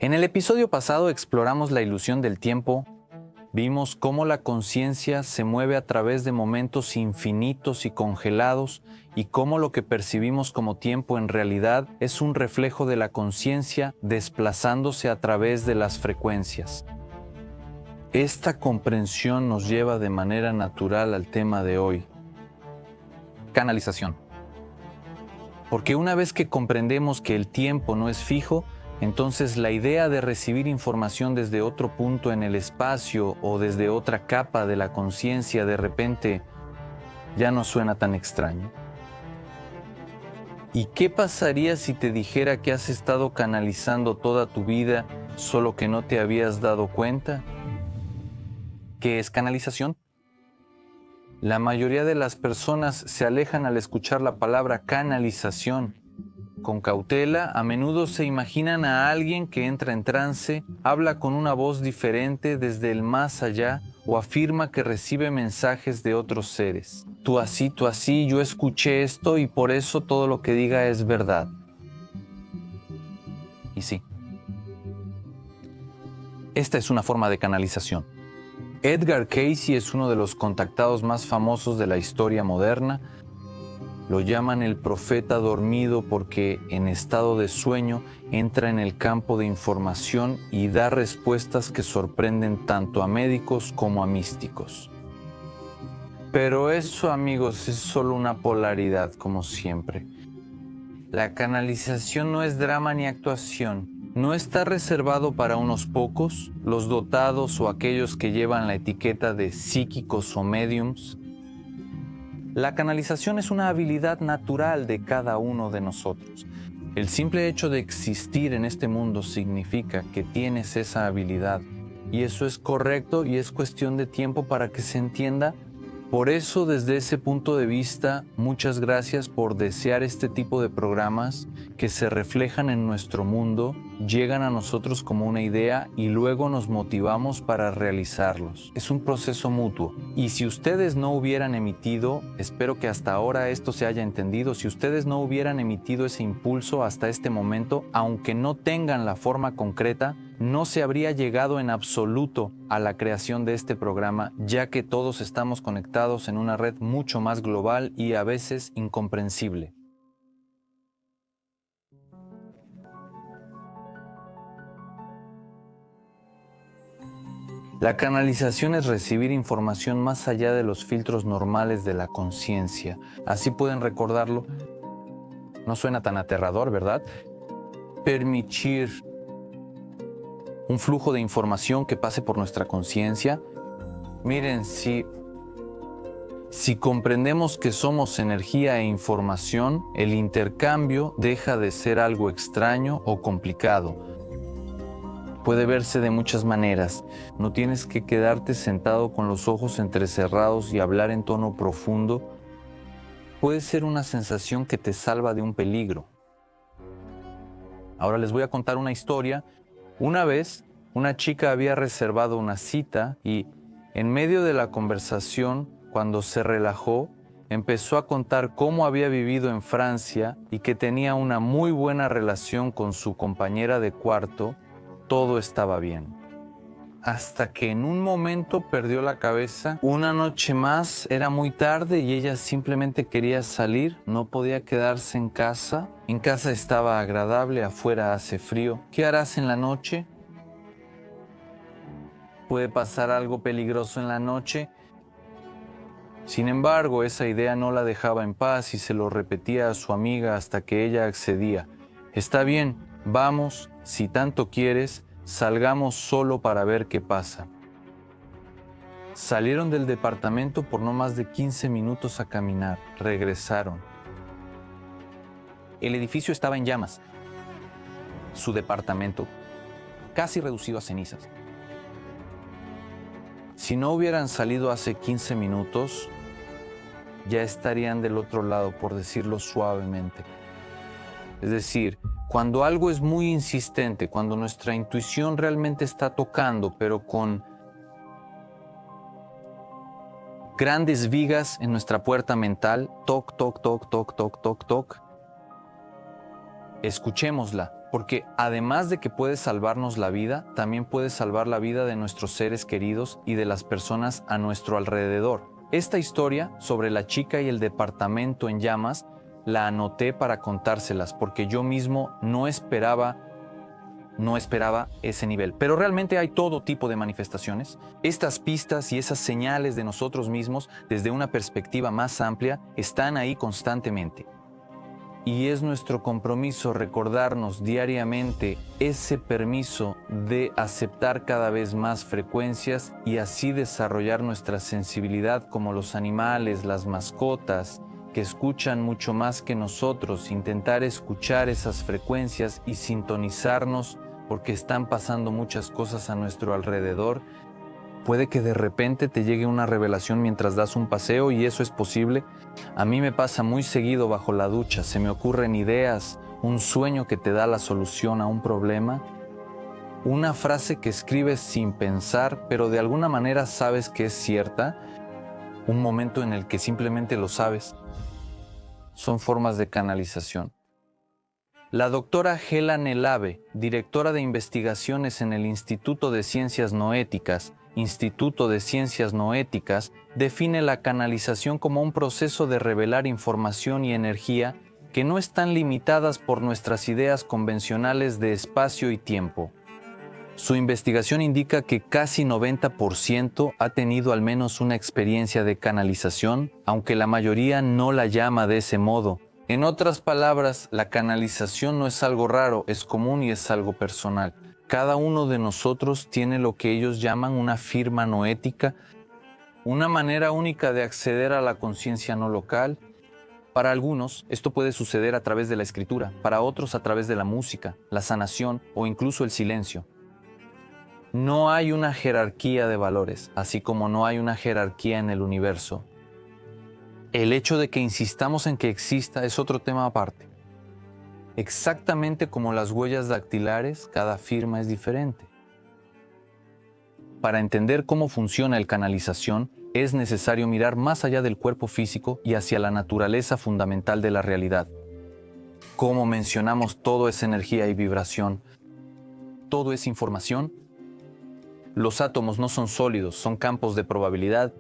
En el episodio pasado exploramos la ilusión del tiempo, vimos cómo la conciencia se mueve a través de momentos infinitos y congelados y cómo lo que percibimos como tiempo en realidad es un reflejo de la conciencia desplazándose a través de las frecuencias. Esta comprensión nos lleva de manera natural al tema de hoy: canalización. Porque una vez que comprendemos que el tiempo no es fijo, entonces la idea de recibir información desde otro punto en el espacio o desde otra capa de la conciencia de repente ya no suena tan extraño. ¿Y qué pasaría si te dijera que has estado canalizando toda tu vida, solo que no te habías dado cuenta? ¿Qué es canalización? La mayoría de las personas se alejan al escuchar la palabra canalización. Con cautela, a menudo se imaginan a alguien que entra en trance, habla con una voz diferente desde el más allá o afirma que recibe mensajes de otros seres. Tú así, yo escuché esto y por eso todo lo que diga es verdad. Y sí, esta es una forma de canalización. Edgar Cayce es uno de los contactados más famosos de la historia moderna. Lo llaman el profeta dormido porque en estado de sueño entra en el campo de información y da respuestas que sorprenden tanto a médicos como a místicos. Pero eso, amigos, es solo una polaridad, como siempre. La canalización no es drama ni actuación. No está reservado para unos pocos, los dotados o aquellos que llevan la etiqueta de psíquicos o mediums. La canalización es una habilidad natural de cada uno de nosotros. El simple hecho de existir en este mundo significa que tienes esa habilidad. Y eso es correcto y es cuestión de tiempo para que se entienda. Por eso, desde ese punto de vista, muchas gracias por desear este tipo de programas que se reflejan en nuestro mundo, llegan a nosotros como una idea y luego nos motivamos para realizarlos. Es un proceso mutuo. Y si ustedes no hubieran emitido, espero que hasta ahora esto se haya entendido, si ustedes no hubieran emitido ese impulso hasta este momento, aunque no tengan la forma concreta, no se habría llegado en absoluto a la creación de este programa, ya que todos estamos conectados en una red mucho más global y a veces incomprensible. La canalización es recibir información más allá de los filtros normales de la conciencia. Así pueden recordarlo. No suena tan aterrador, ¿verdad? Permitir un flujo de información que pase por nuestra conciencia. Miren, si comprendemos que somos energía e información, el intercambio deja de ser algo extraño o complicado. Puede verse de muchas maneras. No tienes que quedarte sentado con los ojos entrecerrados y hablar en tono profundo. Puede ser una sensación que te salva de un peligro. Ahora les voy a contar una historia. Una vez, una chica había reservado una cita y en medio de la conversación, cuando se relajó, empezó a contar cómo había vivido en Francia y que tenía una muy buena relación con su compañera de cuarto. Todo estaba bien. Hasta que en un momento perdió la cabeza. Una noche más, era muy tarde y ella simplemente quería salir, no podía quedarse en casa. En casa estaba agradable, afuera hace frío. ¿Qué harás en la noche? Puede pasar algo peligroso en la noche. Sin embargo, esa idea no la dejaba en paz y se lo repetía a su amiga hasta que ella accedía. Está bien, vamos, si tanto quieres, salgamos solo para ver qué pasa. Salieron del departamento por no más de 15 minutos a caminar. Regresaron. El edificio estaba en llamas. Su departamento, casi reducido a cenizas. Si no hubieran salido hace 15 minutos, ya estarían del otro lado, por decirlo suavemente. Es decir, cuando algo es muy insistente, cuando nuestra intuición realmente está tocando, pero con grandes vigas en nuestra puerta mental, toc, toc, toc, toc, toc, toc, toc, escuchémosla, porque además de que puede salvarnos la vida, también puede salvar la vida de nuestros seres queridos y de las personas a nuestro alrededor. Esta historia sobre la chica y el departamento en llamas la anoté para contárselas porque yo mismo no esperaba ese nivel. Pero realmente hay todo tipo de manifestaciones. Estas pistas y esas señales de nosotros mismos desde una perspectiva más amplia están ahí constantemente. Y es nuestro compromiso recordarnos diariamente ese permiso de aceptar cada vez más frecuencias y así desarrollar nuestra sensibilidad como los animales, las mascotas, que escuchan mucho más que nosotros, intentar escuchar esas frecuencias y sintonizarnos porque están pasando muchas cosas a nuestro alrededor. Puede que de repente te llegue una revelación mientras das un paseo y eso es posible. A mí me pasa muy seguido bajo la ducha, se me ocurren ideas, un sueño que te da la solución a un problema, una frase que escribes sin pensar, pero de alguna manera sabes que es cierta, un momento en el que simplemente lo sabes. Son formas de canalización. La doctora Hela Nelave, directora de investigaciones en el Instituto de Ciencias Noéticas, define la canalización como un proceso de revelar información y energía que no están limitadas por nuestras ideas convencionales de espacio y tiempo. Su investigación indica que casi 90% ha tenido al menos una experiencia de canalización, aunque la mayoría no la llama de ese modo. En otras palabras, la canalización no es algo raro, es común y es algo personal. Cada uno de nosotros tiene lo que ellos llaman una firma noética, una manera única de acceder a la conciencia no local. Para algunos, esto puede suceder a través de la escritura, para otros a través de la música, la sanación o incluso el silencio. No hay una jerarquía de valores, así como no hay una jerarquía en el universo. El hecho de que insistamos en que exista es otro tema aparte. Exactamente como las huellas dactilares, cada firma es diferente. Para entender cómo funciona el canalización, es necesario mirar más allá del cuerpo físico y hacia la naturaleza fundamental de la realidad. Como mencionamos, todo es energía y vibración. Todo es información. Los átomos no son sólidos, son campos de probabilidad.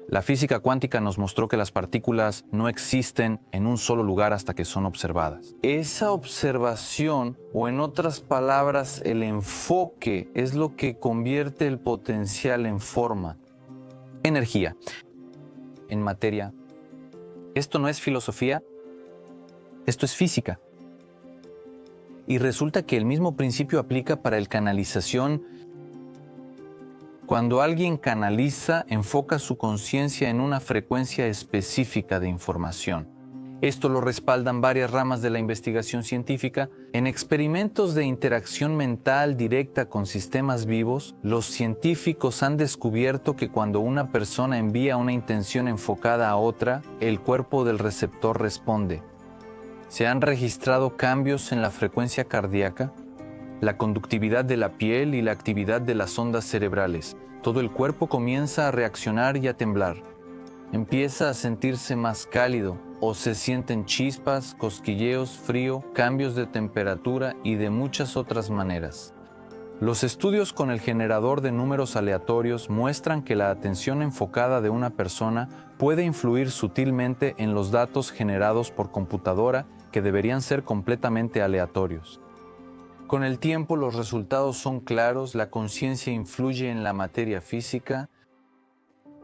La física cuántica nos mostró que las partículas no existen en un solo lugar hasta que son observadas. Esa observación, o en otras palabras, el enfoque, es lo que convierte el potencial en forma, energía, en materia. Esto no es filosofía, esto es física. Y resulta que el mismo principio aplica para el canalización. Cuando alguien canaliza, enfoca su conciencia en una frecuencia específica de información. Esto lo respaldan varias ramas de la investigación científica. En experimentos de interacción mental directa con sistemas vivos, los científicos han descubierto que cuando una persona envía una intención enfocada a otra, el cuerpo del receptor responde. Se han registrado cambios en la frecuencia cardíaca, la conductividad de la piel y la actividad de las ondas cerebrales. Todo el cuerpo comienza a reaccionar y a temblar. Empieza a sentirse más cálido o se sienten chispas, cosquilleos, frío, cambios de temperatura y de muchas otras maneras. Los estudios con el generador de números aleatorios muestran que la atención enfocada de una persona puede influir sutilmente en los datos generados por computadora que deberían ser completamente aleatorios. Con el tiempo los resultados son claros, la conciencia influye en la materia física.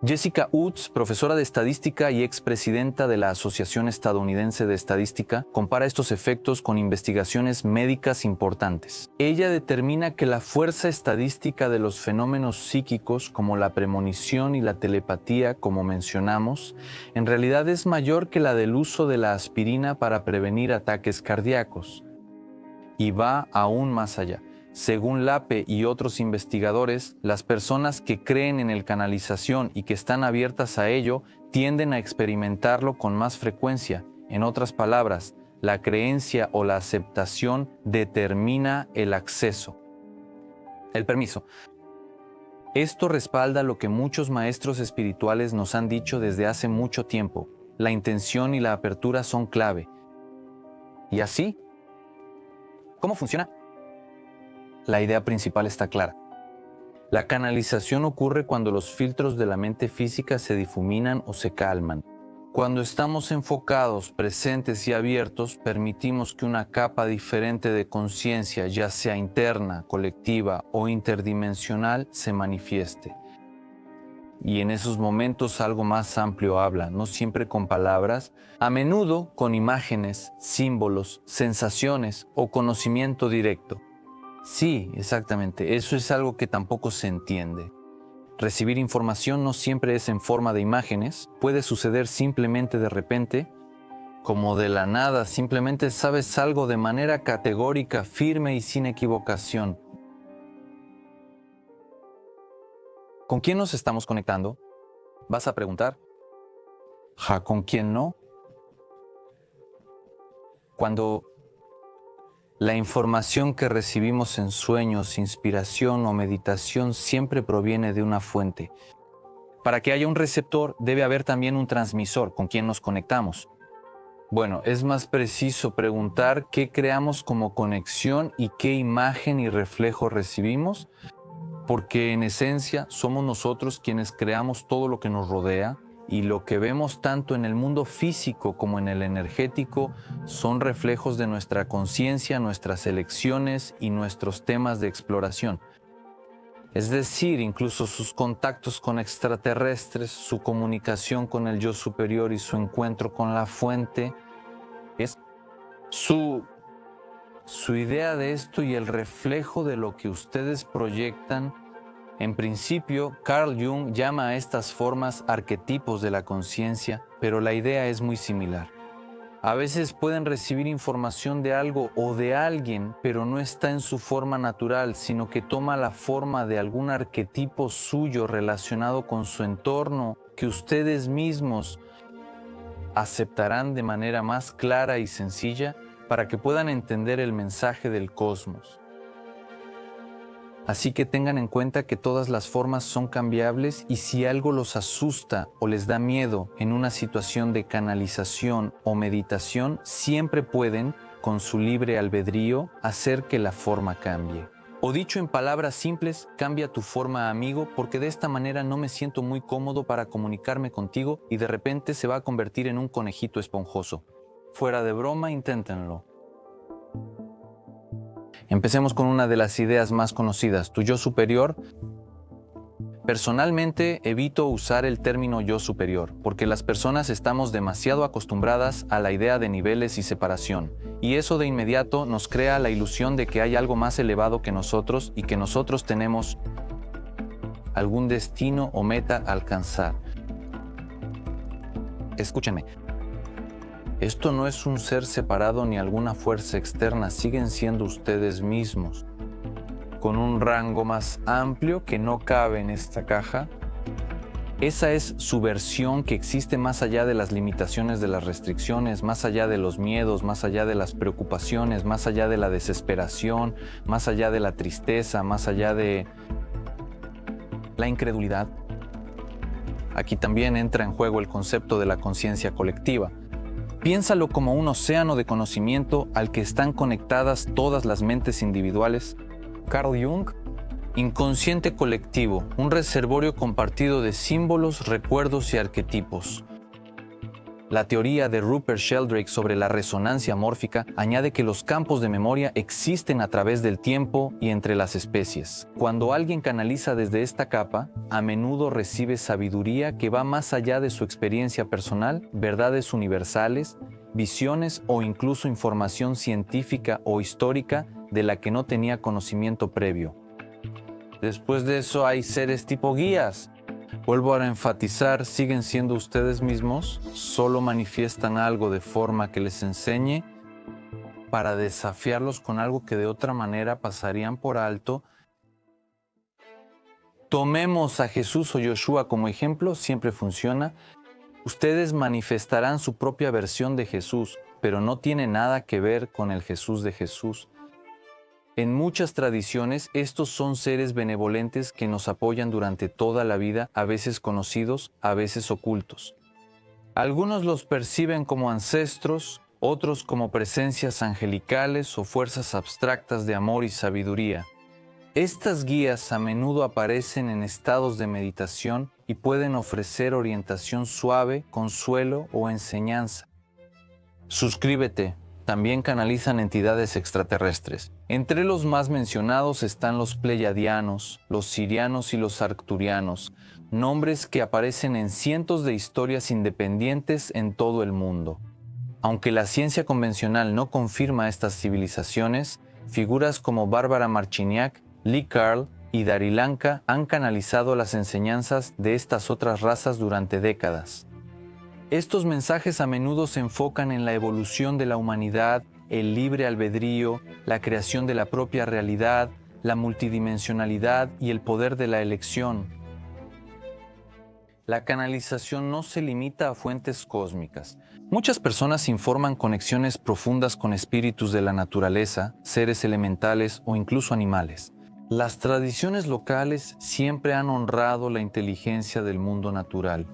Jessica Utts, profesora de estadística y expresidenta de la Asociación Estadounidense de Estadística, compara estos efectos con investigaciones médicas importantes. Ella determina que la fuerza estadística de los fenómenos psíquicos, como la premonición y la telepatía, como mencionamos, en realidad es mayor que la del uso de la aspirina para prevenir ataques cardíacos. Y va aún más allá. Según Lappe y otros investigadores, las personas que creen en el canalización y que están abiertas a ello tienden a experimentarlo con más frecuencia. En otras palabras, la creencia o la aceptación determina el acceso. El permiso. Esto respalda lo que muchos maestros espirituales nos han dicho desde hace mucho tiempo. La intención y la apertura son clave. Y así, ¿Cómo funciona? La idea principal está clara. La canalización ocurre cuando los filtros de la mente física se difuminan o se calman. Cuando estamos enfocados, presentes y abiertos, permitimos que una capa diferente de conciencia, ya sea interna, colectiva o interdimensional, se manifieste. Y en esos momentos algo más amplio habla, no siempre con palabras, a menudo con imágenes, símbolos, sensaciones o conocimiento directo. Sí, exactamente, eso es algo que tampoco se entiende. Recibir información no siempre es en forma de imágenes, puede suceder simplemente de repente, como de la nada, simplemente sabes algo de manera categórica, firme y sin equivocación. ¿Con quién nos estamos conectando? Vas a preguntar. ¿Ja, con quién no? Cuando la información que recibimos en sueños, inspiración o meditación siempre proviene de una fuente. Para que haya un receptor, debe haber también un transmisor con quien nos conectamos. Bueno, es más preciso preguntar qué creamos como conexión y qué imagen y reflejo recibimos, porque en esencia somos nosotros quienes creamos todo lo que nos rodea, y lo que vemos tanto en el mundo físico como en el energético son reflejos de nuestra conciencia, nuestras elecciones y nuestros temas de exploración. Es decir, incluso sus contactos con extraterrestres, su comunicación con el yo superior y su encuentro con la fuente, es su idea de esto y el reflejo de lo que ustedes proyectan. En principio, Carl Jung llama a estas formas arquetipos de la conciencia, pero la idea es muy similar. A veces pueden recibir información de algo o de alguien, pero no está en su forma natural, sino que toma la forma de algún arquetipo suyo relacionado con su entorno, que ustedes mismos aceptarán de manera más clara y sencilla para que puedan entender el mensaje del cosmos. Así que tengan en cuenta que todas las formas son cambiables, y si algo los asusta o les da miedo en una situación de canalización o meditación, siempre pueden, con su libre albedrío, hacer que la forma cambie. O dicho en palabras simples, cambia tu forma, amigo, porque de esta manera no me siento muy cómodo para comunicarme contigo y de repente se va a convertir en un conejito esponjoso. Fuera de broma, inténtenlo. Empecemos con una de las ideas más conocidas, tu yo superior. Personalmente evito usar el término yo superior, porque las personas estamos demasiado acostumbradas a la idea de niveles y separación, y eso de inmediato nos crea la ilusión de que hay algo más elevado que nosotros y que nosotros tenemos algún destino o meta a alcanzar. Escúchenme. Esto no es un ser separado ni alguna fuerza externa, siguen siendo ustedes mismos, con un rango más amplio que no cabe en esta caja. Esa es su versión que existe más allá de las limitaciones de las restricciones, más allá de los miedos, más allá de las preocupaciones, más allá de la desesperación, más allá de la tristeza, más allá de la incredulidad. Aquí también entra en juego el concepto de la conciencia colectiva. Piénsalo como un océano de conocimiento al que están conectadas todas las mentes individuales. Carl Jung, inconsciente colectivo, un reservorio compartido de símbolos, recuerdos y arquetipos. La teoría de Rupert Sheldrake sobre la resonancia mórfica añade que los campos de memoria existen a través del tiempo y entre las especies. Cuando alguien canaliza desde esta capa, a menudo recibe sabiduría que va más allá de su experiencia personal, verdades universales, visiones o incluso información científica o histórica de la que no tenía conocimiento previo. Después de eso hay seres tipo guías. Vuelvo a enfatizar, siguen siendo ustedes mismos, solo manifiestan algo de forma que les enseñe para desafiarlos con algo que de otra manera pasarían por alto. Tomemos a Jesús o Yoshua como ejemplo, siempre funciona. Ustedes manifestarán su propia versión de Jesús, pero no tiene nada que ver con el Jesús de Jesús. En muchas tradiciones, estos son seres benevolentes que nos apoyan durante toda la vida, a veces conocidos, a veces ocultos. Algunos los perciben como ancestros, otros como presencias angelicales o fuerzas abstractas de amor y sabiduría. Estas guías a menudo aparecen en estados de meditación y pueden ofrecer orientación suave, consuelo o enseñanza. Suscríbete. También canalizan entidades extraterrestres. Entre los más mencionados están los pleiadianos, los sirianos y los arcturianos, nombres que aparecen en cientos de historias independientes en todo el mundo. Aunque la ciencia convencional no confirma estas civilizaciones, figuras como Bárbara Marciniak, Lee Carl y Darilanka han canalizado las enseñanzas de estas otras razas durante décadas. Estos mensajes a menudo se enfocan en la evolución de la humanidad, el libre albedrío, la creación de la propia realidad, la multidimensionalidad y el poder de la elección. La canalización no se limita a fuentes cósmicas. Muchas personas informan conexiones profundas con espíritus de la naturaleza, seres elementales o incluso animales. Las tradiciones locales siempre han honrado la inteligencia del mundo natural,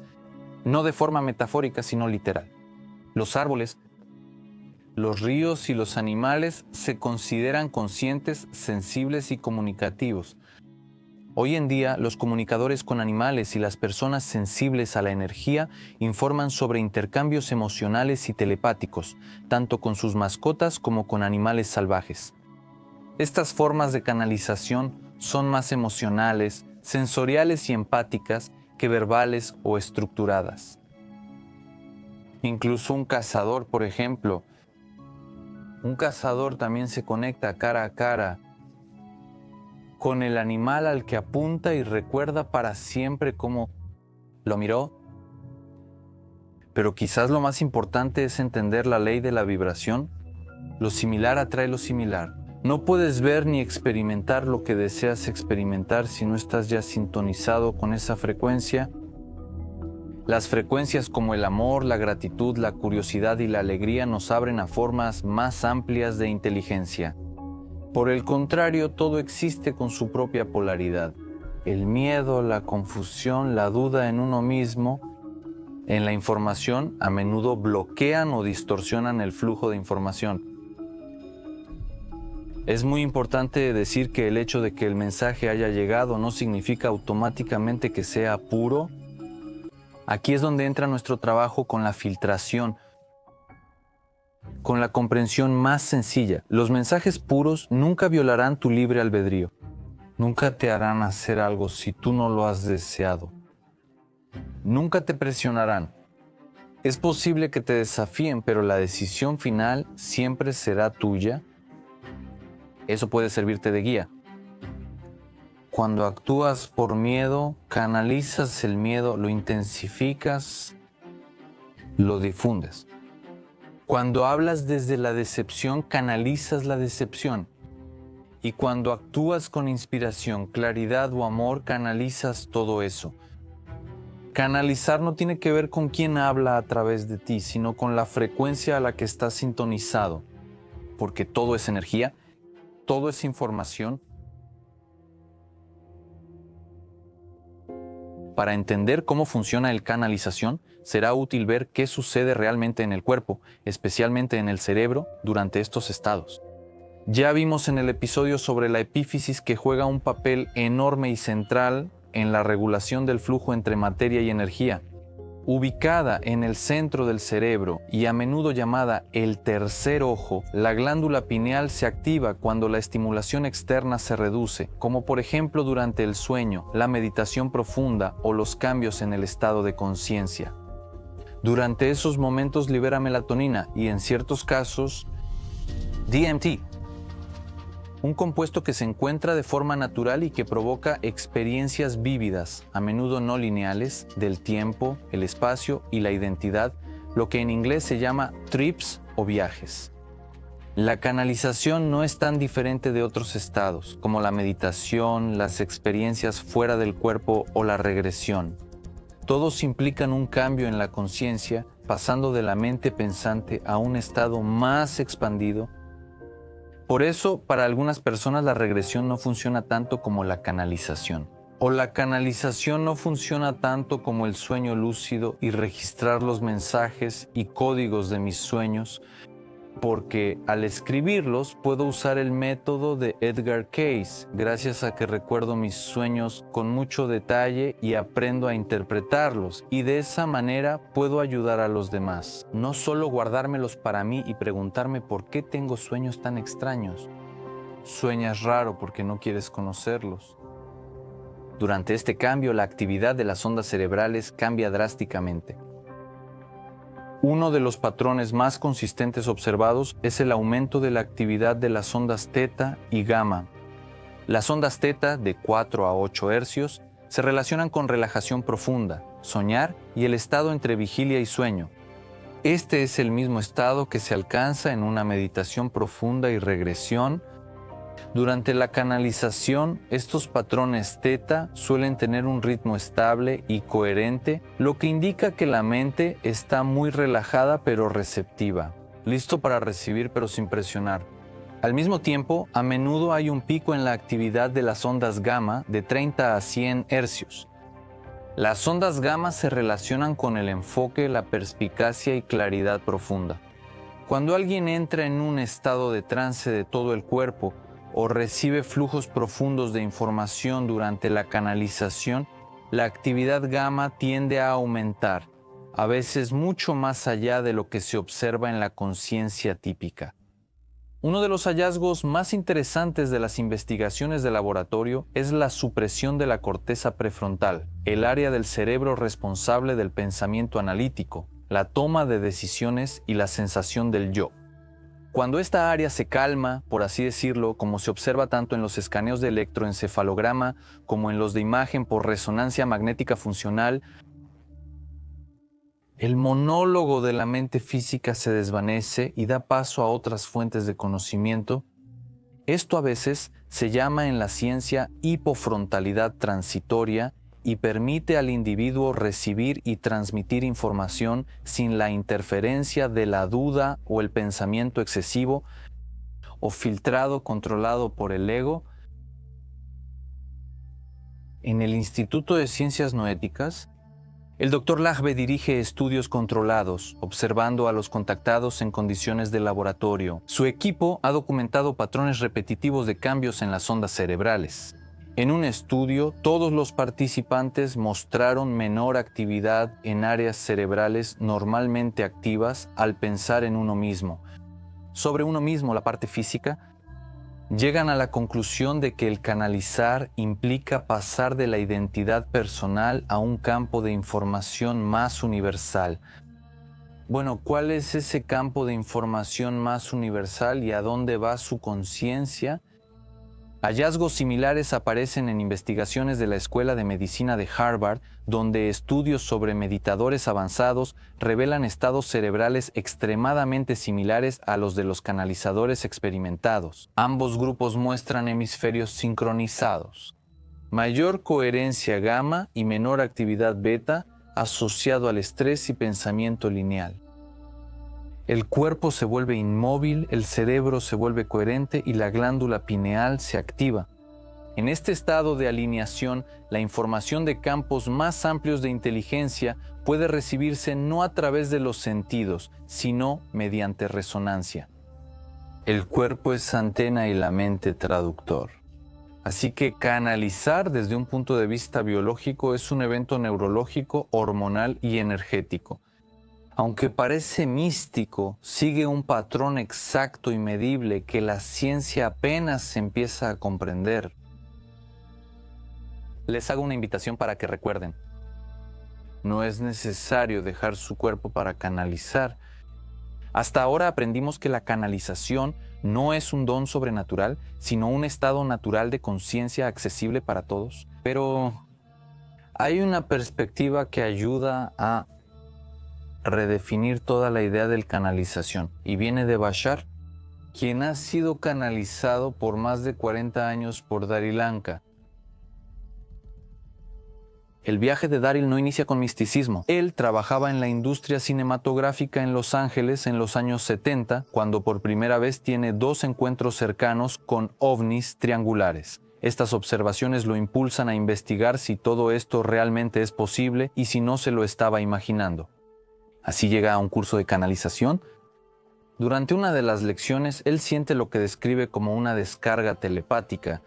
no de forma metafórica, sino literal. Los árboles, los ríos y los animales se consideran conscientes, sensibles y comunicativos. Hoy en día, los comunicadores con animales y las personas sensibles a la energía informan sobre intercambios emocionales y telepáticos, tanto con sus mascotas como con animales salvajes. Estas formas de canalización son más emocionales, sensoriales y empáticas que verbales o estructuradas. Incluso un cazador, por ejemplo, un cazador también se conecta cara a cara con el animal al que apunta y recuerda para siempre cómo lo miró. Pero quizás lo más importante es entender la ley de la vibración. Lo similar atrae lo similar. No puedes ver ni experimentar lo que deseas experimentar si no estás ya sintonizado con esa frecuencia. Las frecuencias como el amor, la gratitud, la curiosidad y la alegría nos abren a formas más amplias de inteligencia. Por el contrario, todo existe con su propia polaridad. El miedo, la confusión, la duda en uno mismo, en la información, a menudo bloquean o distorsionan el flujo de información. Es muy importante decir que el hecho de que el mensaje haya llegado no significa automáticamente que sea puro. Aquí es donde entra nuestro trabajo con la filtración, con la comprensión más sencilla. Los mensajes puros nunca violarán tu libre albedrío. Nunca te harán hacer algo si tú no lo has deseado. Nunca te presionarán. Es posible que te desafíen, pero la decisión final siempre será tuya. Eso puede servirte de guía. Cuando actúas por miedo, canalizas el miedo, lo intensificas, lo difundes. Cuando hablas desde la decepción, canalizas la decepción. Y cuando actúas con inspiración, claridad o amor, canalizas todo eso. Canalizar no tiene que ver con quién habla a través de ti, sino con la frecuencia a la que estás sintonizado. Porque todo es energía. Todo es información. Para entender cómo funciona el canalización, será útil ver qué sucede realmente en el cuerpo, especialmente en el cerebro, durante estos estados. Ya vimos en el episodio sobre la epífisis que juega un papel enorme y central en la regulación del flujo entre materia y energía. Ubicada en el centro del cerebro y a menudo llamada el tercer ojo, la glándula pineal se activa cuando la estimulación externa se reduce, como por ejemplo durante el sueño, la meditación profunda o los cambios en el estado de conciencia. Durante esos momentos libera melatonina y en ciertos casos DMT, un compuesto que se encuentra de forma natural y que provoca experiencias vívidas, a menudo no lineales, del tiempo, el espacio y la identidad, lo que en inglés se llama trips o viajes. La canalización no es tan diferente de otros estados, como la meditación, las experiencias fuera del cuerpo o la regresión. Todos implican un cambio en la conciencia, pasando de la mente pensante a un estado más expandido. Por eso, para algunas personas la regresión no funciona tanto como la canalización. O la canalización no funciona tanto como el sueño lúcido y registrar los mensajes y códigos de mis sueños. porque al escribirlos puedo usar el método de Edgar Cayce, gracias a que recuerdo mis sueños con mucho detalle y aprendo a interpretarlos, y de esa manera puedo ayudar a los demás. No solo guardármelos para mí y preguntarme por qué tengo sueños tan extraños. Sueñas raro porque no quieres conocerlos. Durante este cambio, la actividad de las ondas cerebrales cambia drásticamente. Uno de los patrones más consistentes observados es el aumento de la actividad de las ondas teta y gamma. Las ondas teta, de 4 a 8 hercios, se relacionan con relajación profunda, soñar y el estado entre vigilia y sueño. Este es el mismo estado que se alcanza en una meditación profunda y regresión. Durante la canalización, estos patrones teta suelen tener un ritmo estable y coherente, lo que indica que la mente está muy relajada pero receptiva, listo para recibir pero sin presionar. Al mismo tiempo, a menudo hay un pico en la actividad de las ondas gamma de 30 a 100 hercios. Las ondas gamma se relacionan con el enfoque, la perspicacia y claridad profunda. Cuando alguien entra en un estado de trance de todo el cuerpo, o recibe flujos profundos de información durante la canalización, la actividad gamma tiende a aumentar, a veces mucho más allá de lo que se observa en la conciencia típica. Uno de los hallazgos más interesantes de las investigaciones de laboratorio es la supresión de la corteza prefrontal, el área del cerebro responsable del pensamiento analítico, la toma de decisiones y la sensación del yo. Cuando esta área se calma, por así decirlo, como se observa tanto en los escaneos de electroencefalograma como en los de imagen por resonancia magnética funcional, el monólogo de la mente física se desvanece y da paso a otras fuentes de conocimiento. Esto a veces se llama en la ciencia hipofrontalidad transitoria y permite al individuo recibir y transmitir información sin la interferencia de la duda o el pensamiento excesivo o filtrado, controlado por el ego. En el Instituto de Ciencias Noéticas, el Dr. Lajbe dirige estudios controlados, observando a los contactados en condiciones de laboratorio. Su equipo ha documentado patrones repetitivos de cambios en las ondas cerebrales. En un estudio, todos los participantes mostraron menor actividad en áreas cerebrales normalmente activas al pensar en uno mismo. Sobre uno mismo, la parte física, llegan a la conclusión de que el canalizar implica pasar de la identidad personal a un campo de información más universal. Bueno, ¿cuál es ese campo de información más universal y a dónde va su conciencia? Hallazgos similares aparecen en investigaciones de la Escuela de Medicina de Harvard, donde estudios sobre meditadores avanzados revelan estados cerebrales extremadamente similares a los de los canalizadores experimentados. Ambos grupos muestran hemisferios sincronizados, mayor coherencia gamma y menor actividad beta asociado al estrés y pensamiento lineal. El cuerpo se vuelve inmóvil, el cerebro se vuelve coherente y la glándula pineal se activa. En este estado de alineación, la información de campos más amplios de inteligencia puede recibirse no a través de los sentidos, sino mediante resonancia. El cuerpo es antena y la mente traductor. Así que canalizar desde un punto de vista biológico es un evento neurológico, hormonal y energético. Aunque parece místico, sigue un patrón exacto y medible que la ciencia apenas empieza a comprender. Les hago una invitación para que recuerden. No es necesario dejar su cuerpo para canalizar. Hasta ahora aprendimos que la canalización no es un don sobrenatural, sino un estado natural de conciencia accesible para todos. Pero hay una perspectiva que ayuda a redefinir toda la idea del canalización, y viene de Bashar, quien ha sido canalizado por más de 40 años por Daryl Anka. El viaje de Daryl no inicia con misticismo. Él trabajaba en la industria cinematográfica en Los Ángeles en los años 70, cuando por primera vez tiene 2 encuentros cercanos con ovnis triangulares. Estas observaciones lo impulsan a investigar si todo esto realmente es posible y si no se lo estaba imaginando. Así llega a un curso de canalización Durante una de las lecciones, él siente lo que describe como una descarga telepática.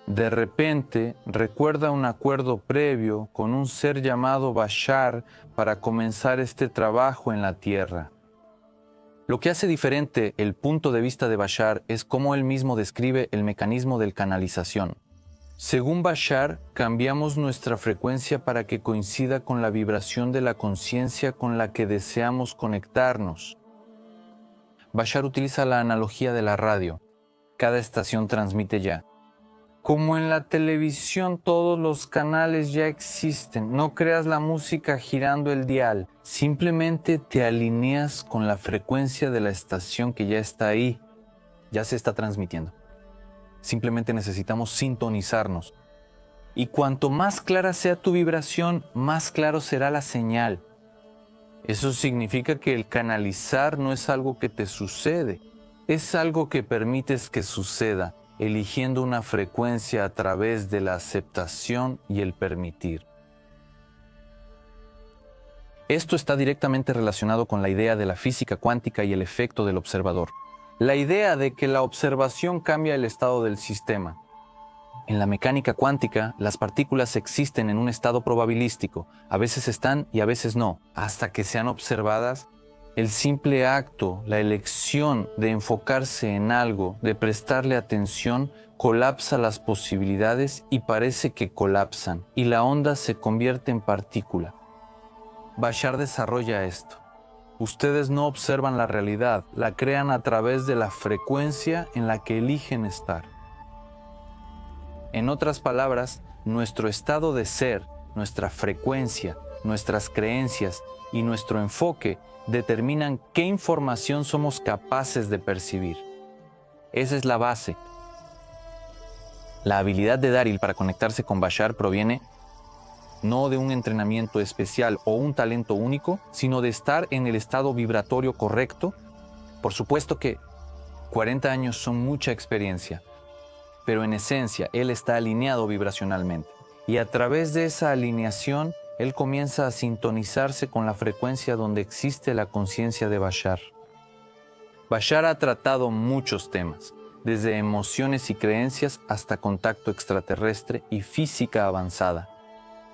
De repente, recuerda un acuerdo previo con un ser llamado Bashar para comenzar este trabajo en la Tierra. Lo que hace diferente el punto de vista de Bashar es cómo él mismo describe el mecanismo de canalización. Según Bashar, cambiamos nuestra frecuencia para que coincida con la vibración de la conciencia con la que deseamos conectarnos. Bashar utiliza la analogía de la radio. Cada estación transmite ya. Como en la televisión todos los canales ya existen, no creas la música girando el dial, simplemente te alineas con la frecuencia de la estación que ya está ahí, ya se está transmitiendo. Simplemente necesitamos sintonizarnos. Y cuanto más clara sea tu vibración, más claro será la señal. Eso significa que el canalizar no es algo que te sucede, es algo que permites que suceda, eligiendo una frecuencia a través de la aceptación y el permitir. Esto está directamente relacionado con la idea de la física cuántica y el efecto del observador. La idea de que la observación cambia el estado del sistema. En la mecánica cuántica, las partículas existen en un estado probabilístico. A veces están y a veces no. Hasta que sean observadas, el simple acto, la elección de enfocarse en algo, de prestarle atención, colapsa las posibilidades y parece que colapsan, y la onda se convierte en partícula. Bashar desarrolla esto. Ustedes no observan la realidad, la crean a través de la frecuencia en la que eligen estar. En otras palabras, nuestro estado de ser, nuestra frecuencia, nuestras creencias y nuestro enfoque determinan qué información somos capaces de percibir. Esa es la base. La habilidad de Daryl para conectarse con Bashar proviene no de un entrenamiento especial o un talento único, sino de estar en el estado vibratorio correcto. Por supuesto que 40 años son mucha experiencia, pero en esencia él está alineado vibracionalmente. Y a través de esa alineación, él comienza a sintonizarse con la frecuencia donde existe la conciencia de Bashar. Bashar ha tratado muchos temas, desde emociones y creencias hasta contacto extraterrestre y física avanzada.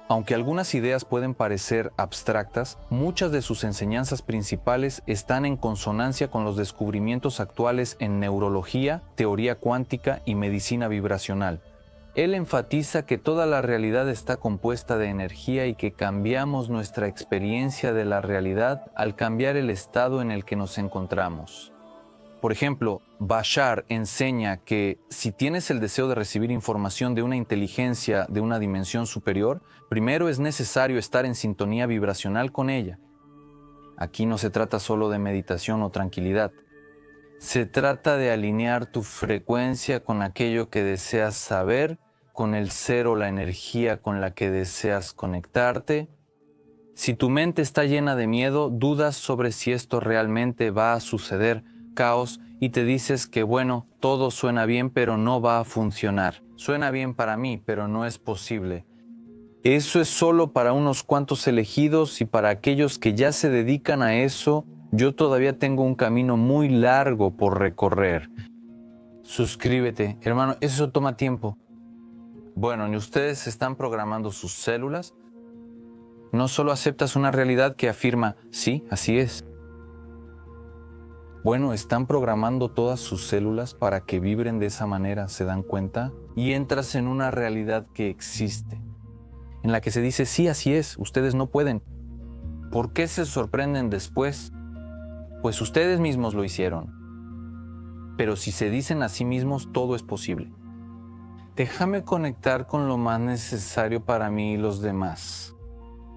Aunque algunas ideas pueden parecer abstractas, muchas de sus enseñanzas principales están en consonancia con los descubrimientos actuales en neurología, teoría cuántica y medicina vibracional. Él enfatiza que toda la realidad está compuesta de energía y que cambiamos nuestra experiencia de la realidad al cambiar el estado en el que nos encontramos. Por ejemplo, Bashar enseña que si tienes el deseo de recibir información de una inteligencia de una dimensión superior, primero es necesario estar en sintonía vibracional con ella. Aquí no se trata solo de meditación o tranquilidad. Se trata de alinear tu frecuencia con aquello que deseas saber, con el ser o la energía con la que deseas conectarte. Si tu mente está llena de miedo, dudas sobre si esto realmente va a suceder, caos, y te dices que bueno, todo suena bien, pero no va a funcionar. Suena bien para mí, pero no es posible. Eso es solo para unos cuantos elegidos y para aquellos que ya se dedican a eso, yo todavía tengo un camino muy largo por recorrer. Suscríbete, hermano, eso toma tiempo. Bueno, ni ustedes están programando sus células. No solo aceptas una realidad que afirma, sí, así es. Bueno, están programando todas sus células para que vibren de esa manera, ¿se dan cuenta? Y entras en una realidad que existe, en la que se dice, sí, así es, ustedes no pueden. ¿Por qué se sorprenden después? Pues ustedes mismos lo hicieron. Pero si se dicen a sí mismos, todo es posible. Déjame conectar con lo más necesario para mí y los demás.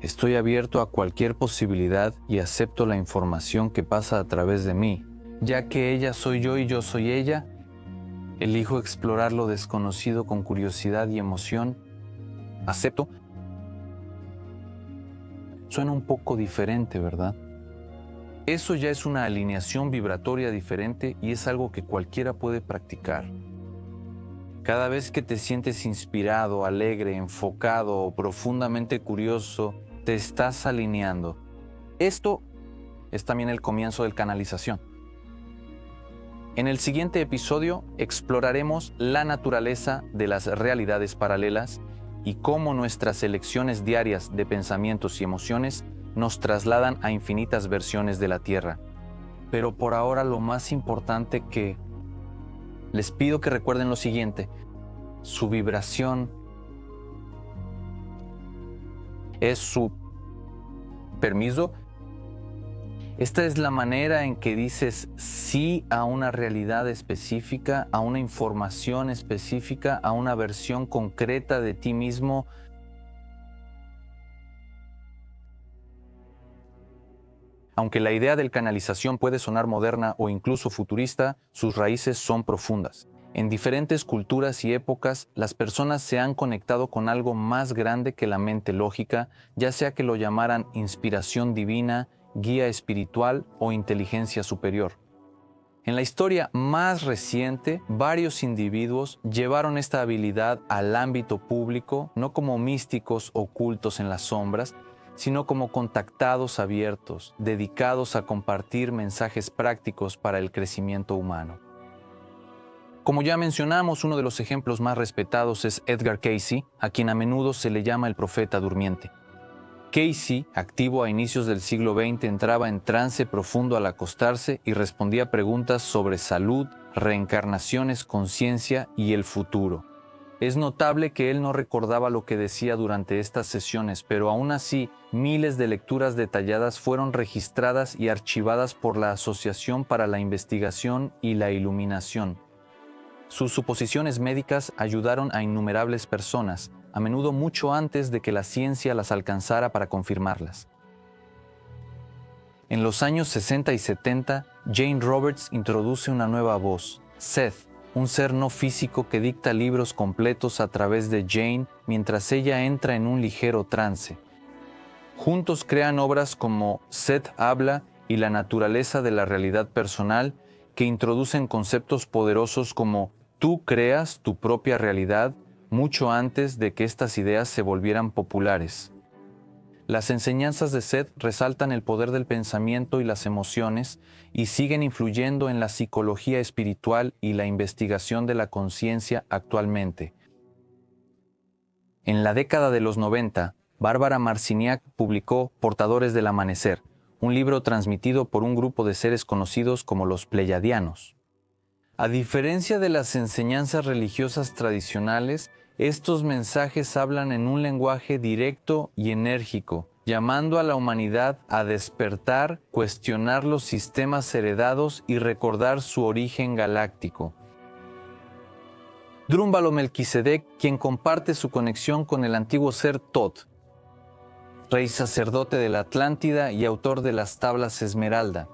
Estoy abierto a cualquier posibilidad y acepto la información que pasa a través de mí. Ya que ella soy yo y yo soy ella, elijo explorar lo desconocido con curiosidad y emoción. Acepto. Suena un poco diferente, ¿verdad? Eso ya es una alineación vibratoria diferente y es algo que cualquiera puede practicar. Cada vez que te sientes inspirado, alegre, enfocado o profundamente curioso, te estás alineando. Esto es también el comienzo del canalización. En el siguiente episodio exploraremos la naturaleza de las realidades paralelas y cómo nuestras elecciones diarias de pensamientos y emociones nos trasladan a infinitas versiones de la Tierra. Pero por ahora lo más importante que les pido que recuerden lo siguiente: su vibración es su permiso. Esta es la manera en que dices sí a una realidad específica, a una información específica, a una versión concreta de ti mismo. Aunque la idea de canalización puede sonar moderna o incluso futurista, sus raíces son profundas. En diferentes culturas y épocas, las personas se han conectado con algo más grande que la mente lógica, ya sea que lo llamaran inspiración divina, guía espiritual o inteligencia superior. En la historia más reciente, varios individuos llevaron esta habilidad al ámbito público, no como místicos ocultos en las sombras, sino como contactados abiertos, dedicados a compartir mensajes prácticos para el crecimiento humano. Como ya mencionamos, uno de los ejemplos más respetados es Edgar Cayce, a quien a menudo se le llama el profeta durmiente. Cayce, activo a inicios del siglo XX, entraba en trance profundo al acostarse y respondía preguntas sobre salud, reencarnaciones, conciencia y el futuro. Es notable que él no recordaba lo que decía durante estas sesiones, pero aún así, miles de lecturas detalladas fueron registradas y archivadas por la Asociación para la Investigación y la Iluminación. Sus suposiciones médicas ayudaron a innumerables personas, a menudo mucho antes de que la ciencia las alcanzara para confirmarlas. En los años 60 y 70, Jane Roberts introduce una nueva voz, Seth, un ser no físico que dicta libros completos a través de Jane mientras ella entra en un ligero trance. Juntos crean obras como Seth habla y La naturaleza de la realidad personal, que introducen conceptos poderosos como tú creas tu propia realidad mucho antes de que estas ideas se volvieran populares. Las enseñanzas de Seth resaltan el poder del pensamiento y las emociones y siguen influyendo en la psicología espiritual y la investigación de la conciencia actualmente. En la década de los 90, Bárbara Marciniak publicó Portadores del Amanecer, un libro transmitido por un grupo de seres conocidos como los Pleiadianos. A diferencia de las enseñanzas religiosas tradicionales, estos mensajes hablan en un lenguaje directo y enérgico, llamando a la humanidad a despertar, cuestionar los sistemas heredados y recordar su origen galáctico. Drúmbalo Melquisedec, quien comparte su conexión con el antiguo ser Thoth, rey sacerdote de la Atlántida y autor de las tablas Esmeralda.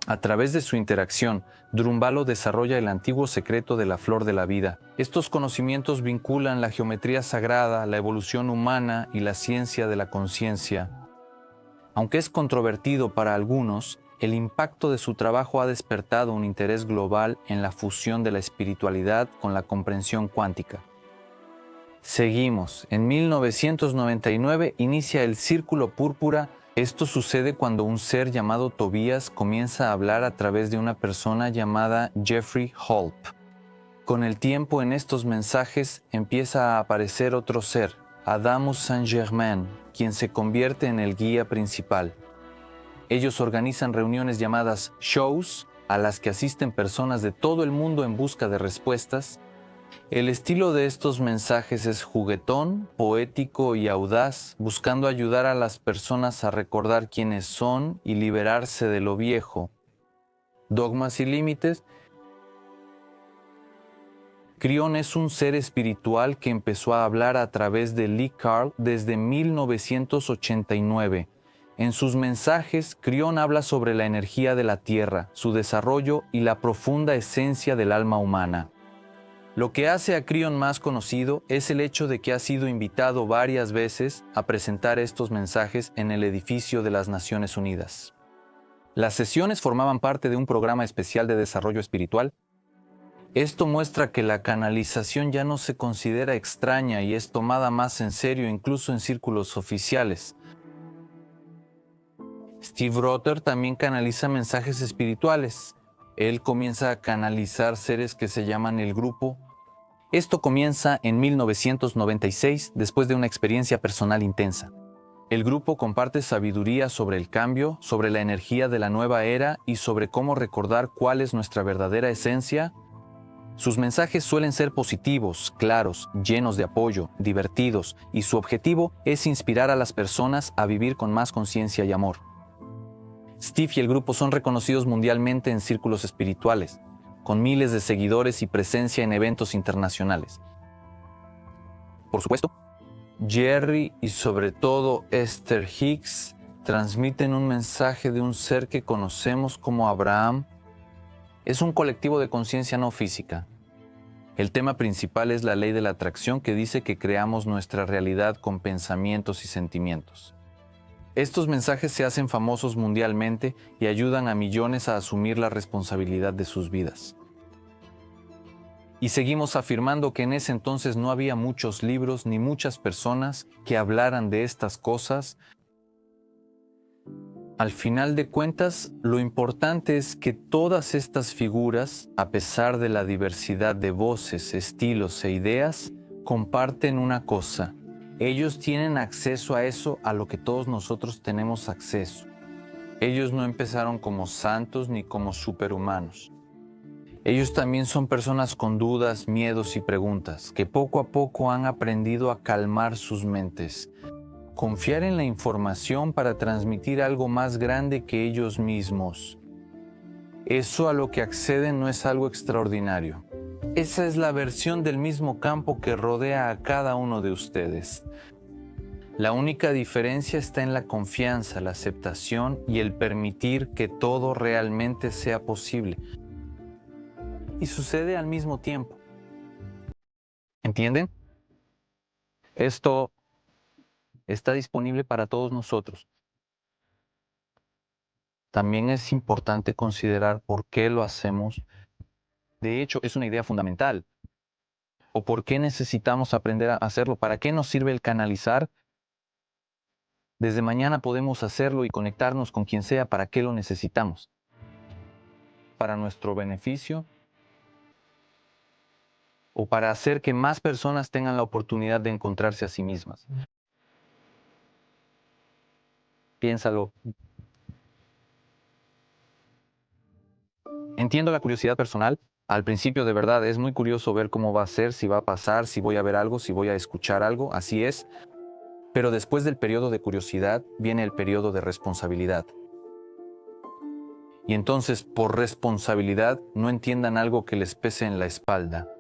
A través de su interacción, Drúmbalo desarrolla el antiguo secreto de la flor de la vida. Estos conocimientos vinculan la geometría sagrada, la evolución humana y la ciencia de la conciencia. Aunque es controvertido para algunos, el impacto de su trabajo ha despertado un interés global en la fusión de la espiritualidad con la comprensión cuántica. Seguimos. En 1999 inicia el Círculo Púrpura. Esto sucede cuando un ser llamado Tobías comienza a hablar a través de una persona llamada Jeffrey Holp. Con el tiempo, en estos mensajes empieza a aparecer otro ser, Adamus Saint-Germain, quien se convierte en el guía principal. Ellos organizan reuniones llamadas shows, a las que asisten personas de todo el mundo en busca de respuestas. El estilo de estos mensajes es juguetón, poético y audaz, buscando ayudar a las personas a recordar quiénes son y liberarse de lo viejo. Dogmas y límites. Cryon es un ser espiritual que empezó a hablar a través de Lee Carl desde 1989. En sus mensajes, Cryon habla sobre la energía de la Tierra, su desarrollo y la profunda esencia del alma humana. Lo que hace a Cryon más conocido es el hecho de que ha sido invitado varias veces a presentar estos mensajes en el edificio de las Naciones Unidas. Las sesiones formaban parte de un programa especial de desarrollo espiritual. Esto muestra que la canalización ya no se considera extraña y es tomada más en serio incluso en círculos oficiales. Steve Rother también canaliza mensajes espirituales. Él comienza a canalizar seres que se llaman el grupo. Esto comienza en 1996, después de una experiencia personal intensa. El grupo comparte sabiduría sobre el cambio, sobre la energía de la nueva era y sobre cómo recordar cuál es nuestra verdadera esencia. Sus mensajes suelen ser positivos, claros, llenos de apoyo, divertidos, y su objetivo es inspirar a las personas a vivir con más conciencia y amor. Steve y el grupo son reconocidos mundialmente en círculos espirituales, con miles de seguidores y presencia en eventos internacionales. Por supuesto, Jerry y sobre todo Esther Hicks transmiten un mensaje de un ser que conocemos como Abraham. Es un colectivo de conciencia no física. El tema principal es la ley de la atracción que dice que creamos nuestra realidad con pensamientos y sentimientos. Estos mensajes se hacen famosos mundialmente y ayudan a millones a asumir la responsabilidad de sus vidas. Y seguimos afirmando que en ese entonces no había muchos libros ni muchas personas que hablaran de estas cosas. Al final de cuentas, lo importante es que todas estas figuras, a pesar de la diversidad de voces, estilos e ideas, comparten una cosa. Ellos tienen acceso a eso a lo que todos nosotros tenemos acceso. Ellos no empezaron como santos ni como superhumanos. Ellos también son personas con dudas, miedos y preguntas, que poco a poco han aprendido a calmar sus mentes, confiar en la información para transmitir algo más grande que ellos mismos. Eso a lo que acceden no es algo extraordinario. Esa es la versión del mismo campo que rodea a cada uno de ustedes. La única diferencia está en la confianza, la aceptación y el permitir que todo realmente sea posible. Y sucede al mismo tiempo. ¿Entienden? Esto está disponible para todos nosotros. También es importante considerar por qué lo hacemos. De hecho, es una idea fundamental. ¿O por qué necesitamos aprender a hacerlo? ¿Para qué nos sirve el canalizar? Desde mañana podemos hacerlo y conectarnos con quien sea. ¿Para qué lo necesitamos? ¿Para nuestro beneficio? ¿O para hacer que más personas tengan la oportunidad de encontrarse a sí mismas? Piénsalo. Entiendo la curiosidad personal. Al principio de verdad es muy curioso ver cómo va a ser, si va a pasar, si voy a ver algo, si voy a escuchar algo, así es. Pero después del periodo de curiosidad viene el periodo de responsabilidad. Y entonces, por responsabilidad, no entiendan algo que les pese en la espalda,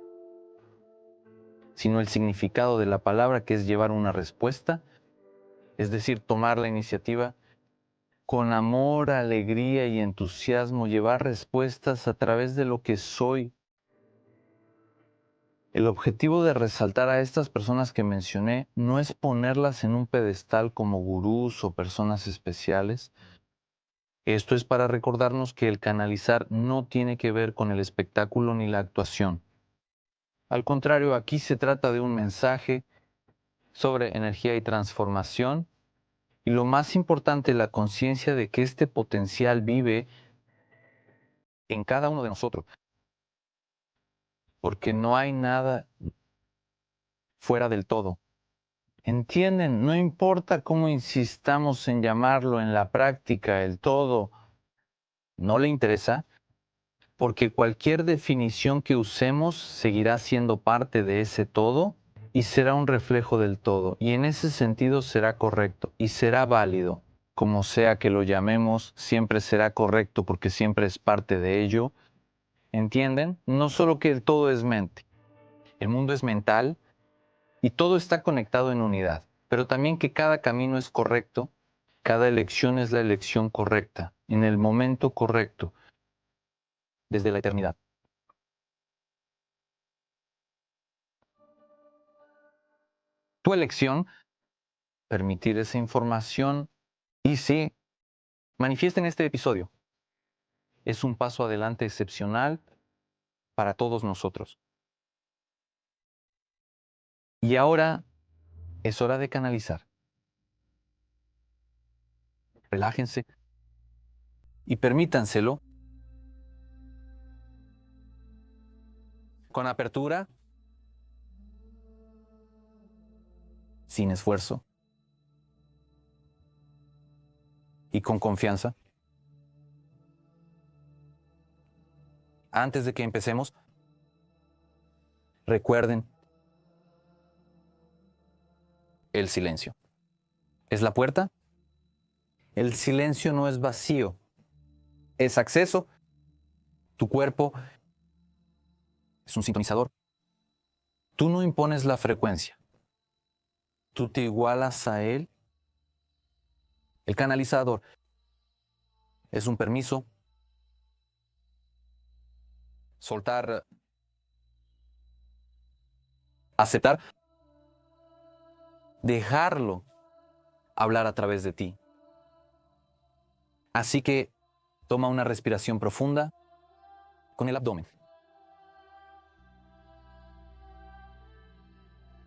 sino el significado de la palabra, que es llevar una respuesta, es decir, tomar la iniciativa con amor, alegría y entusiasmo, llevar respuestas a través de lo que soy. El objetivo de resaltar a estas personas que mencioné no es ponerlas en un pedestal como gurús o personas especiales. Esto es para recordarnos que el canalizar no tiene que ver con el espectáculo ni la actuación. Al contrario, aquí se trata de un mensaje sobre energía y transformación, y lo más importante, la conciencia de que este potencial vive en cada uno de nosotros, porque no hay nada fuera del todo. ¿Entienden? No importa cómo insistamos en llamarlo en la práctica, el todo no le interesa, porque cualquier definición que usemos seguirá siendo parte de ese todo y será un reflejo del todo, y en ese sentido será correcto y será válido. Como sea que lo llamemos, siempre será correcto porque siempre es parte de ello. ¿Entienden? No solo que el todo es mente, el mundo es mental y todo está conectado en unidad, pero también que cada camino es correcto, cada elección es la elección correcta, en el momento correcto, desde la eternidad. Tu elección, permitir esa información y sí, manifiesta en este episodio. Es un paso adelante excepcional para todos nosotros. Y ahora es hora de canalizar. Relájense y permítanselo. con apertura, sin esfuerzo y con confianza. Antes de que empecemos, recuerden el silencio. ¿Es la puerta? El silencio no es vacío, es acceso. Tu cuerpo es un sintonizador. Tú no impones la frecuencia, tú te igualas a él. El canalizador es un permiso. Soltar, aceptar, dejarlo hablar a través de ti. Así que toma una respiración profunda con el abdomen.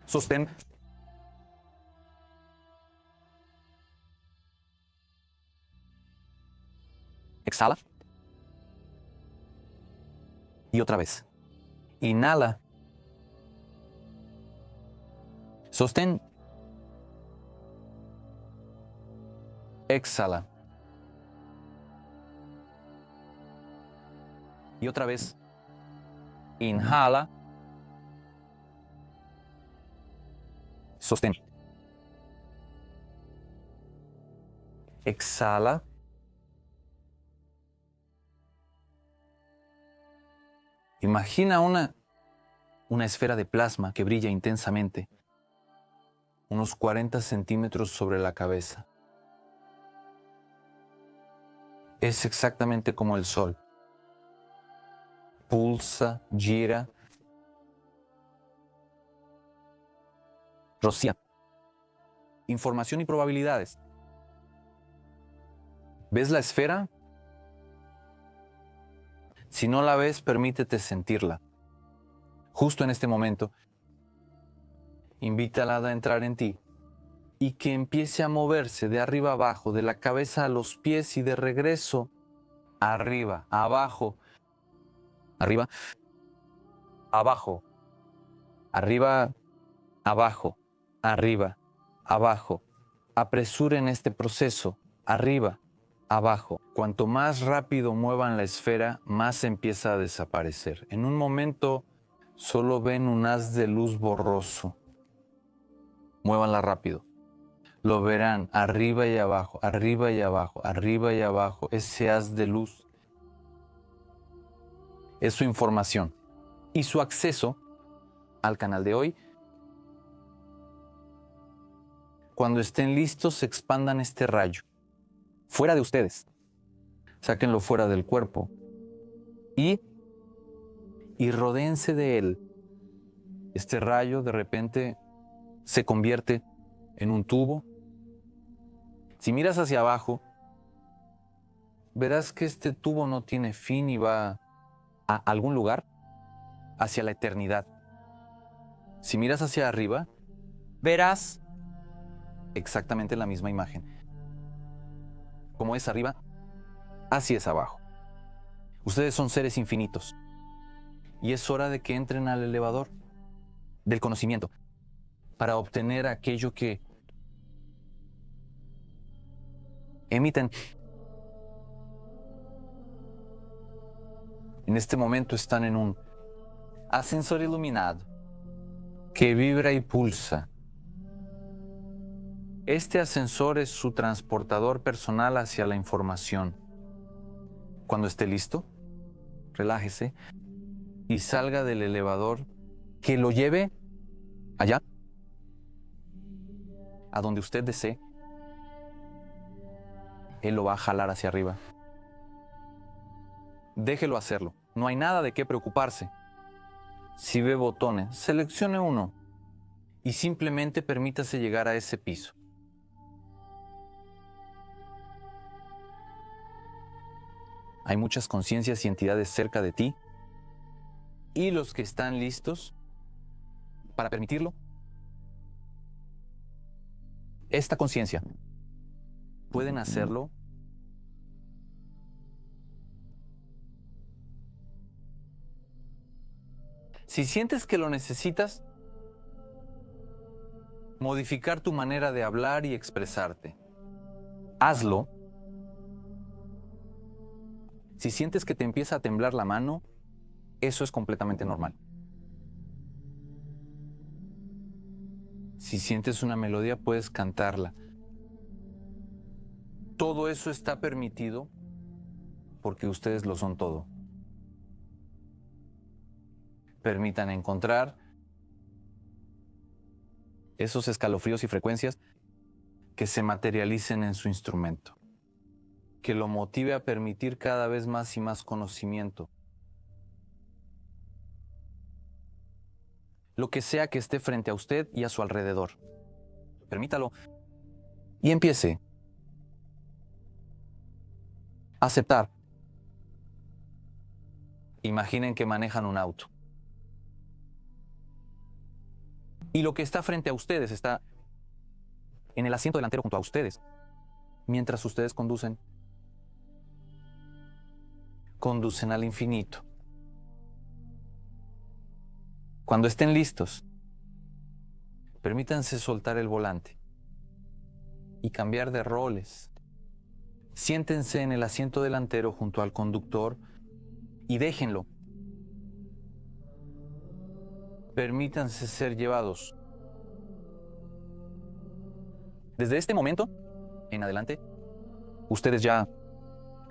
Sostén. Exhala. Y otra vez. Inhala. Sostén. Exhala. Y otra vez. Inhala. Sostén. Exhala. Imagina una esfera de plasma que brilla intensamente, unos 40 centímetros sobre la cabeza. Es exactamente como el sol. Pulsa, gira, rocía. Información y probabilidades. ¿Ves la esfera? Si no la ves, permítete sentirla. Justo en este momento, invítala a entrar en ti y que empiece a moverse de arriba a abajo, de la cabeza a los pies y de regreso, arriba, abajo, arriba, abajo, arriba, abajo, arriba, abajo. Apresuren este proceso, arriba, abajo. Cuanto más rápido muevan la esfera, más empieza a desaparecer. En un momento solo ven un haz de luz borroso. Muévanla rápido. Lo verán arriba y abajo, arriba y abajo, arriba y abajo. Ese haz de luz es su información y su acceso al canal de hoy. Cuando estén listos, expandan este rayo fuera de ustedes. Sáquenlo fuera del cuerpo y rodéense de él. Este rayo de repente se convierte en un tubo. Si miras hacia abajo, verás que este tubo no tiene fin y va a algún lugar, hacia la eternidad. Si miras hacia arriba, verás exactamente la misma imagen. Como es arriba, así es abajo. Ustedes son seres infinitos y es hora de que entren al elevador del conocimiento para obtener aquello que emiten. En este momento están en un ascensor iluminado que vibra y pulsa. Este ascensor es su transportador personal hacia la información. Cuando esté listo, relájese y salga del elevador que lo lleve allá, a donde usted desee. Él lo va a jalar hacia arriba. Déjelo hacerlo. No hay nada de qué preocuparse. Si ve botones, seleccione uno y simplemente permítase llegar a ese piso. Hay muchas conciencias y entidades cerca de ti y los que están listos para permitirlo. Esta conciencia pueden hacerlo Si sientes que lo necesitas, modificar tu manera de hablar y expresarte. Hazlo. Si sientes que te empieza a temblar la mano, eso es completamente normal. Si sientes una melodía, puedes cantarla. Todo eso está permitido porque ustedes lo son todo. Permitan encontrar esos escalofríos y frecuencias que se materialicen en su instrumento, que lo motive a permitir cada vez más y más conocimiento. Lo que sea que esté frente a usted y a su alrededor. Permítalo y empiece a aceptar. Imaginen que manejan un auto. Y lo que está frente a ustedes está en el asiento delantero junto a ustedes. Mientras ustedes conducen al infinito. Cuando estén listos, permítanse soltar el volante y cambiar de roles. Siéntense en el asiento delantero junto al conductor y déjenlo. Permítanse ser llevados. Desde este momento en adelante, ustedes ya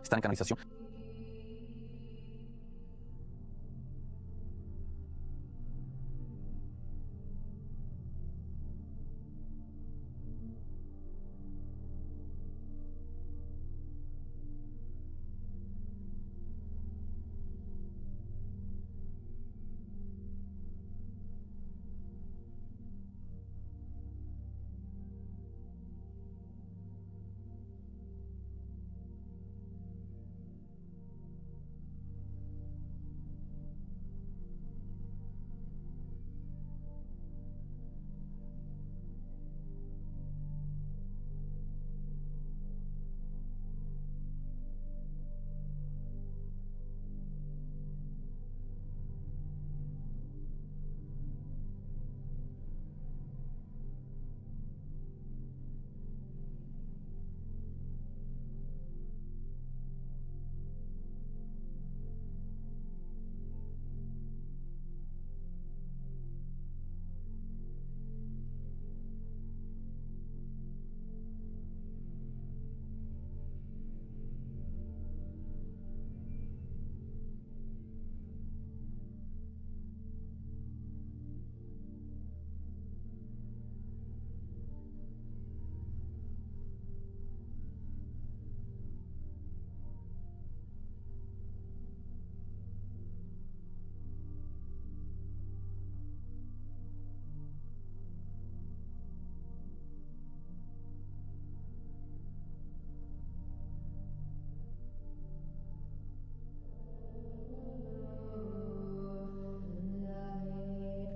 están en canalización.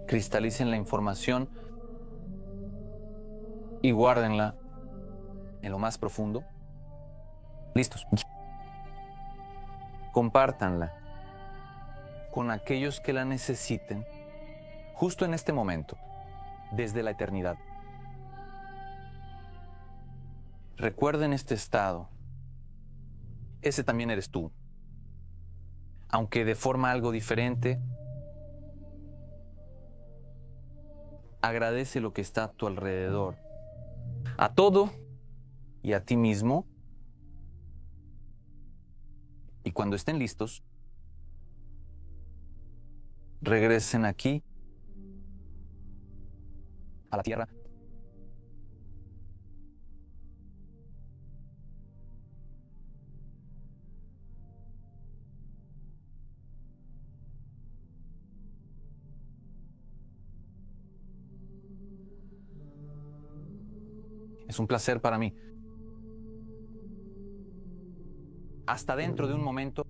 Cristalicen la información y guárdenla en lo más profundo. Listos. Compártanla con aquellos que la necesiten justo en este momento, desde la eternidad. Recuerden este estado. Ese también eres tú. Aunque de forma algo diferente, agradece lo que está a tu alrededor, a todo y a ti mismo. Y cuando estén listos, regresen aquí, a la tierra. Es un placer para mí. Hasta dentro de un momento.